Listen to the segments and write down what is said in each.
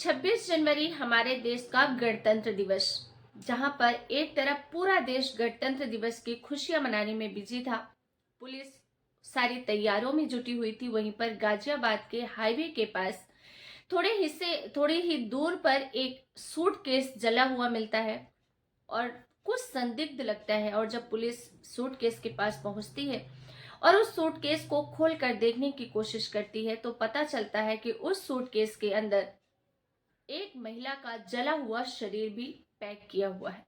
26 जनवरी हमारे देश का गणतंत्र दिवस, जहां पर एक तरफ पूरा देश गणतंत्र दिवस की खुशियां मनाने में बिजी था। पुलिस सारी तैयारियों में जुटी हुई थी। वहीं पर गाजियाबाद के हाईवे के पास थोड़े ही दूर पर एक सूटकेस जला हुआ मिलता है और कुछ संदिग्ध लगता है। और जब पुलिस सूटकेस के पास पहुंचती है और उस सूटकेस को खोलकर देखने की कोशिश करती है, तो पता चलता है कि उस सूटकेस के अंदर एक महिला का जला हुआ शरीर भी पैक किया हुआ है,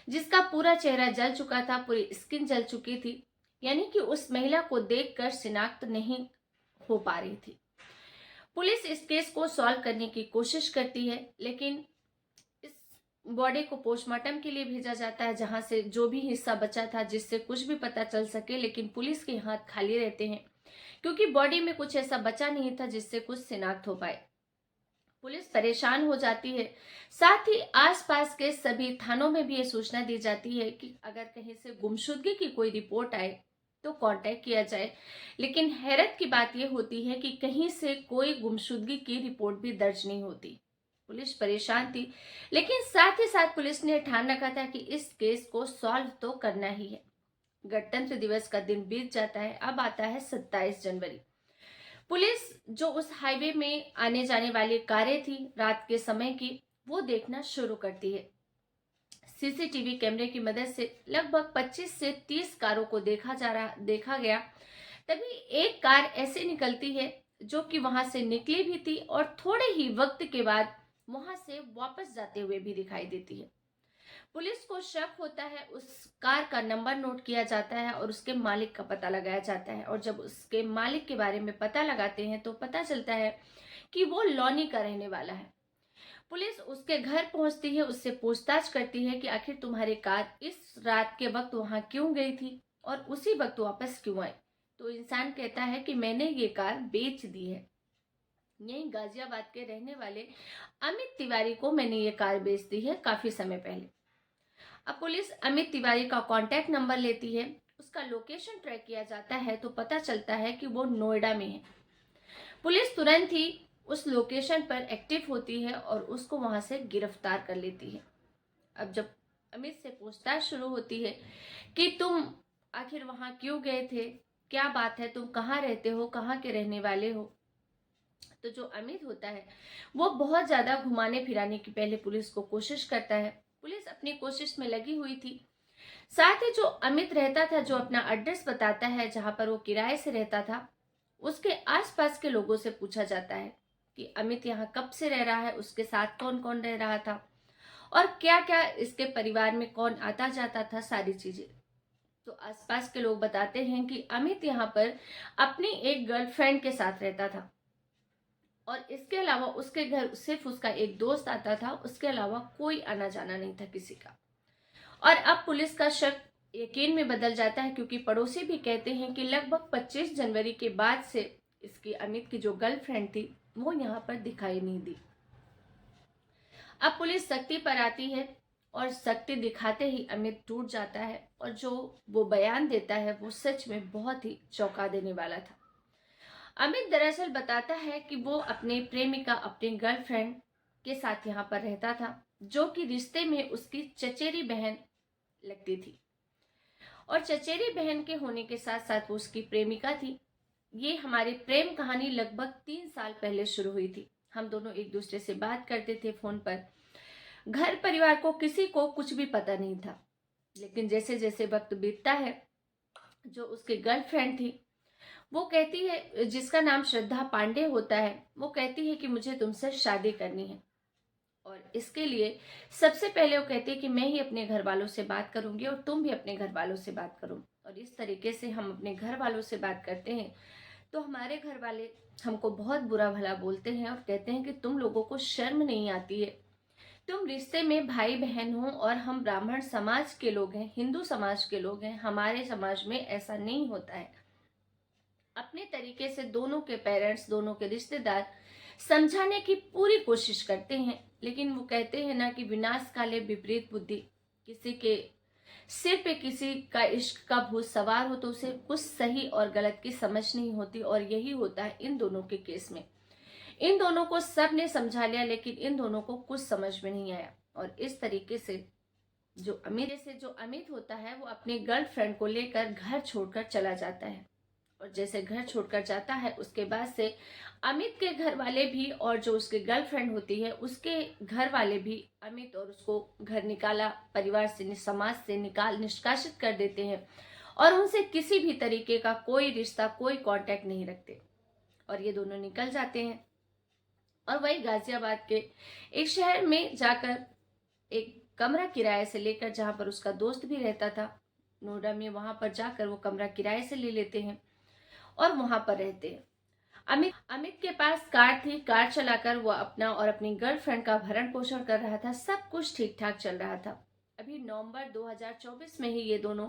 जिसका पूरा चेहरा जल चुका था, पूरी स्किन जल चुकी थी। यानी कि उस महिला को देखकर शिनाख्त नहीं हो पा रही थी। पुलिस इस केस को सॉल्व करने की कोशिश करती है, लेकिन इस बॉडी को पोस्टमार्टम के लिए भेजा जाता है, जहां से जो भी हिस्सा बचा था जिससे कुछ भी पता चल सके। लेकिन पुलिस के हाथ खाली रहते हैं, क्योंकि बॉडी में कुछ ऐसा बचा नहीं था जिससे कुछ शिनाख्त हो पाए। पुलिस परेशान हो जाती है। साथ ही आसपास के सभी थानों में भी ये सूचना दी जाती है कि अगर कहीं से गुमशुदगी की कोई रिपोर्ट आए तो कांटेक्ट किया जाए। लेकिन हैरत की बात यह होती है कि कहीं से कोई गुमशुदगी की रिपोर्ट भी दर्ज नहीं होती। पुलिस परेशान थी, लेकिन साथ ही साथ पुलिस ने ठान रखा था कि इस केस को सॉल्व तो करना ही है। गणतंत्र दिवस का दिन बीत जाता है। अब आता है 27 जनवरी। पुलिस जो उस हाईवे में आने जाने वाली कारें थी रात के समय की, वो देखना शुरू करती है। सीसीटीवी कैमरे की मदद से लगभग 25 से 30 कारों को देखा गया। तभी एक कार ऐसे निकलती है जो कि वहां से निकली भी थी और थोड़े ही वक्त के बाद वहां से वापस जाते हुए भी दिखाई देती है। पुलिस को शक होता है, उस कार का नंबर नोट किया जाता है और उसके मालिक का पता लगाया जाता है। और जब उसके मालिक के बारे में पता लगाते हैं तो पता चलता है कि वो लौनी का रहने वाला है। पुलिस उसके घर पहुंचती है, उससे पूछताछ करती है कि आखिर तुम्हारी कार इस रात के वक्त वहां क्यों गई थी और उसी वक्त वापस क्यों आई। तो इंसान कहता है कि मैंने ये कार बेच दी है। यही गाजियाबाद के रहने वाले अमित तिवारी को मैंने ये कार बेच दी है काफी समय पहले। अब पुलिस अमित तिवारी का कांटेक्ट नंबर लेती है, उसका लोकेशन ट्रैक किया जाता है तो पता चलता है कि वो नोएडा में है। पुलिस तुरंत ही उस लोकेशन पर एक्टिव होती है और उसको वहां से गिरफ्तार कर लेती है। अब जब अमित से पूछताछ शुरू होती है कि तुम आखिर वहां क्यों गए थे, क्या बात है, तुम कहाँ रहते हो, कहाँ के रहने वाले हो, तो जो अमित होता है वो बहुत ज्यादा घुमाने फिराने की पहले पुलिस को कोशिश करता है। पुलिस अपनी कोशिश में लगी हुई थी। साथ ही जो अमित रहता था, जो अपना एड्रेस बताता है जहां पर वो किराए से रहता था, उसके आसपास के लोगों से पूछा जाता है कि अमित यहाँ कब से रह रहा है, उसके साथ कौन कौन रह रहा था और क्या क्या इसके परिवार में कौन आता जाता था, सारी चीजें। तो आसपास के लोग बताते हैं कि अमित यहाँ पर अपनी एक गर्लफ्रेंड के साथ रहता था और इसके अलावा उसके घर सिर्फ उसका एक दोस्त आता था, उसके अलावा कोई आना जाना नहीं था किसी का। और अब पुलिस का शक यकीन में बदल जाता है, क्योंकि पड़ोसी भी कहते हैं कि लगभग 25 जनवरी के बाद से इसकी अमित की जो गर्लफ्रेंड थी वो यहाँ पर दिखाई नहीं दी। अब पुलिस सख्ती पर आती है और सख्ती दिखाते ही अमित टूट जाता है और जो वो बयान देता है वो सच में बहुत ही चौंका देने वाला था। अमित दरअसल बताता है कि वो अपने प्रेमिका, अपनी गर्लफ्रेंड के साथ यहाँ पर रहता था, जो कि रिश्ते में उसकी चचेरी बहन लगती थी और चचेरी बहन के होने के साथ साथ वो उसकी प्रेमिका थी। ये हमारी प्रेम कहानी लगभग 3 साल पहले शुरू हुई थी। हम दोनों एक दूसरे से बात करते थे फोन पर। घर परिवार को किसी को कुछ भी पता नहीं था। लेकिन जैसे जैसे वक्त बीतता है, जो उसकी गर्लफ्रेंड थी वो कहती है, जिसका नाम श्रद्धा पांडे होता है, वो कहती है कि मुझे तुमसे शादी करनी है। और इसके लिए सबसे पहले वो कहते हैं कि मैं ही अपने घर वालों से बात करूंगी और तुम भी अपने घर वालों से बात करो। और इस तरीके से हम अपने घर वालों से बात करते हैं तो हमारे घर वाले हमको बहुत बुरा भला बोलते हैं और कहते हैं कि तुम लोगों को शर्म नहीं आती है, तुम रिश्ते में भाई बहन हो और हम ब्राह्मण समाज के लोग हैं, हिंदू समाज के लोग हैं, हमारे समाज में ऐसा नहीं होता है। अपने तरीके से दोनों के पेरेंट्स, दोनों के रिश्तेदार समझाने की पूरी कोशिश करते हैं, लेकिन वो कहते हैं ना कि विनाश काले विपरीत बुद्धि। किसी के सिर पे किसी का इश्क का भूत सवार हो तो उसे कुछ सही और गलत की समझ नहीं होती, और यही होता है इन दोनों के केस में। इन दोनों को सब ने समझा लिया, लेकिन इन दोनों को कुछ समझ में नहीं आया। और इस तरीके से जो अमित होता है वो अपनी गर्लफ्रेंड को लेकर घर छोड़कर चला जाता है। और जैसे घर छोड़कर जाता है उसके बाद से अमित के घर वाले भी और जो उसकी गर्लफ्रेंड होती है उसके घर वाले भी अमित और उसको घर निकाला, परिवार से, समाज से निष्कासित कर देते हैं और उनसे किसी भी तरीके का कोई रिश्ता, कोई कांटेक्ट नहीं रखते। और ये दोनों निकल जाते हैं और वही गाजियाबाद के एक शहर में जाकर एक कमरा किराए से लेकर, जहां पर उसका दोस्त भी रहता था नोएडा में, वहां पर जाकर वो कमरा किराए से ले लेते हैं और वहां पर रहते हैं। अमित के पास कार थी, कार चलाकर वो अपना और अपनी गर्लफ्रेंड का भरण पोषण कर रहा था। सब कुछ ठीक ठाक चल रहा था। अभी नवंबर 2024 में ही ये दोनों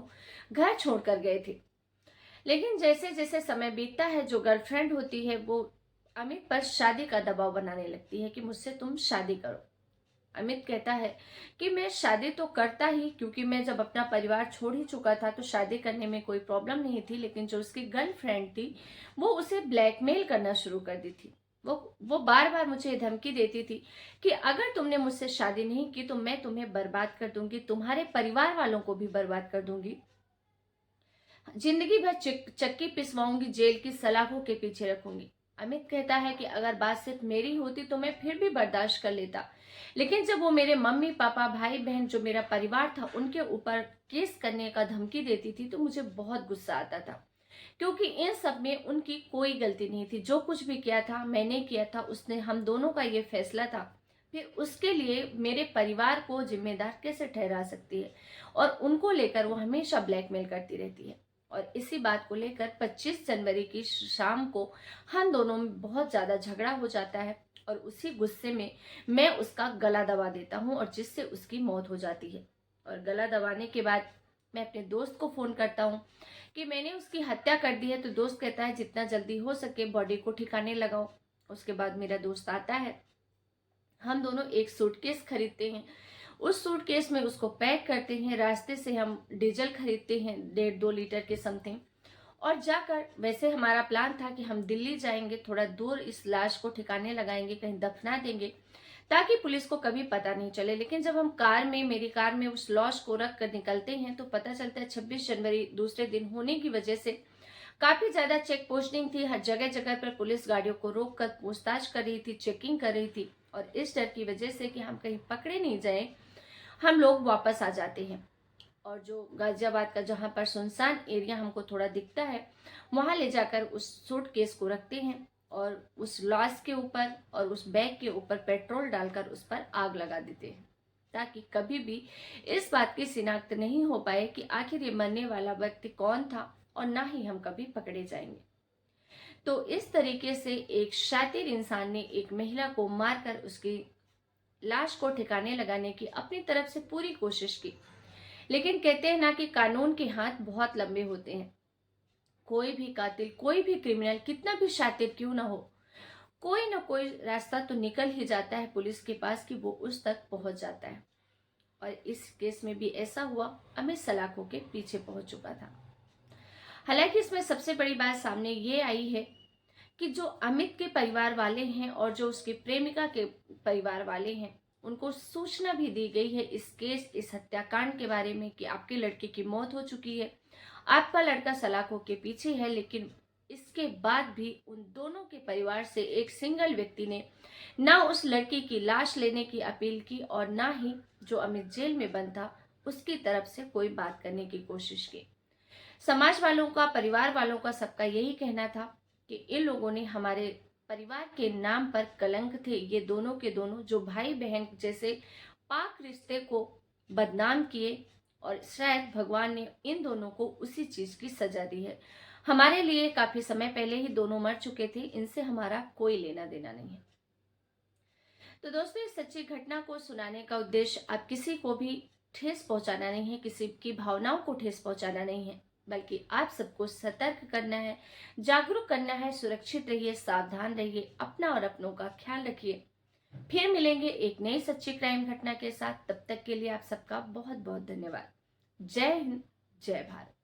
घर छोड़कर गए थे। लेकिन जैसे जैसे समय बीतता है, जो गर्लफ्रेंड होती है वो अमित पर शादी का दबाव बनाने लगती है कि मुझसे तुम शादी करो। अमित कहता है कि मैं शादी तो करता ही, क्योंकि मैं जब अपना परिवार छोड़ ही चुका था तो शादी करने में कोई प्रॉब्लम नहीं थी। लेकिन जो उसकी गर्लफ्रेंड थी वो उसे ब्लैकमेल करना शुरू कर दी थी। वो बार बार मुझे धमकी देती थी कि अगर तुमने मुझसे शादी नहीं की तो मैं तुम्हें बर्बाद कर दूंगी, तुम्हारे परिवार वालों को भी बर्बाद कर दूंगी, जिंदगी भर चक्की पिसवाऊंगी, जेल की सलाखों के पीछे रखूंगी। अमित कहता है कि अगर बात सिर्फ मेरी होती तो मैं फिर भी बर्दाश्त कर लेता, लेकिन जब वो मेरे मम्मी पापा, भाई बहन, जो मेरा परिवार था, उनके ऊपर केस करने का धमकी देती थी तो मुझे बहुत गुस्सा आता था, क्योंकि इन सब में उनकी कोई गलती नहीं थी। जो कुछ भी किया था मैंने किया था, उसने, हम दोनों का ये फैसला था। फिर उसके लिए मेरे परिवार को जिम्मेदार कैसे ठहरा सकती है? और उनको लेकर वो हमेशा ब्लैकमेल करती रहती है। और इसी बात को लेकर 25 जनवरी की शाम को हम दोनों में बहुत ज्यादा झगड़ा हो जाता है और उसी गुस्से में मैं उसका गला दबा देता हूँ और जिससे उसकी मौत हो जाती है। और गला दबाने के बाद मैं अपने दोस्त को फोन करता हूँ कि मैंने उसकी हत्या कर दी है। तो दोस्त कहता है जितना जल्दी हो सके बॉडी को ठिकाने लगाओ। उसके बाद मेरा दोस्त आता है, हम दोनों एक सूटकेस खरीदते हैं, उस सूटकेस में उसको पैक करते हैं। रास्ते से हम डीजल खरीदते हैं 1.5-2 लीटर के समथिंग, और जाकर, वैसे हमारा प्लान था कि हम दिल्ली जाएंगे, थोड़ा दूर इस लाश को ठिकाने लगाएंगे, कहीं दफना देंगे ताकि पुलिस को कभी पता नहीं चले। लेकिन जब हम मेरी कार में उस लाश को रख कर निकलते हैं तो पता चलता है 26 जनवरी दूसरे दिन होने की वजह से काफी ज्यादा चेक पोस्टिंग थी। हर जगह जगह पर पुलिस गाड़ियों को रोक कर पूछताछ कर रही थी, चेकिंग कर रही थी। और इस डर की वजह से कि हम कहीं पकड़े नहीं जाए, हम लोग वापस आ जाते हैं। और जो गाजियाबाद का जहां पर सुनसान एरिया हमको थोड़ा दिखता है, वहां ले जाकर उस सूटकेस को रखते हैं और उस लाश के ऊपर और उस बैग के ऊपर पेट्रोल डालकर उस पर आग लगा देते हैं, ताकि कभी भी इस बात की शिनाख्त नहीं हो पाए कि आखिर ये मरने वाला व्यक्ति कौन था, और ना ही हम कभी पकड़े जाएंगे। तो इस तरीके से एक शातिर इंसान ने एक महिला को मारकर उसकी लाश को ठिकाने लगाने की अपनी तरफ से पूरी कोशिश की। लेकिन कहते हैं ना कि कानून के हाथ बहुत लंबे होते हैं। कोई भी कातिल, कोई भी क्रिमिनल, कितना भी शातिर क्यों ना हो, कोई ना कोई रास्ता तो निकल ही जाता है पुलिस के पास कि वो उस तक पहुंच जाता है। और इस केस में भी ऐसा हुआ, अमित सलाखों के पीछे पहुंच चुका था। हालांकि इसमें सबसे बड़ी बात सामने ये आई है कि जो अमित के परिवार वाले हैं और जो उसकी प्रेमिका के परिवार वाले हैं, उनको सूचना भी दी गई है इस केस, इस हत्याकांड के बारे में कि आपके लड़के की मौत हो चुकी है, आपका लड़का सलाखों के पीछे है। लेकिन इसके बाद भी उन दोनों के परिवार से एक सिंगल व्यक्ति ने ना उस लड़की की लाश लेने की अपील की और ना ही जो अमित जेल में बंद था उसकी तरफ से कोई बात करने की कोशिश की। समाज वालों का, परिवार वालों का, सबका यही कहना था कि इन लोगों ने हमारे परिवार के नाम पर कलंक थे। ये दोनों के दोनों जो भाई बहन जैसे पाक रिश्ते को बदनाम किए और शायद भगवान ने इन दोनों को उसी चीज की सजा दी है। हमारे लिए काफी समय पहले ही दोनों मर चुके थे, इनसे हमारा कोई लेना देना नहीं है। तो दोस्तों, इस सच्ची घटना को सुनाने का उद्देश्य अब किसी को भी ठेस पहुंचाना नहीं है, किसी की भावनाओं को ठेस पहुंचाना नहीं है, बल्कि आप सबको सतर्क करना है, जागरूक करना है। सुरक्षित रहिए, सावधान रहिए, अपना और अपनों का ख्याल रखिए। फिर मिलेंगे एक नई सच्ची क्राइम घटना के साथ। तब तक के लिए आप सबका बहुत बहुत धन्यवाद। जय हिंद, जय भारत।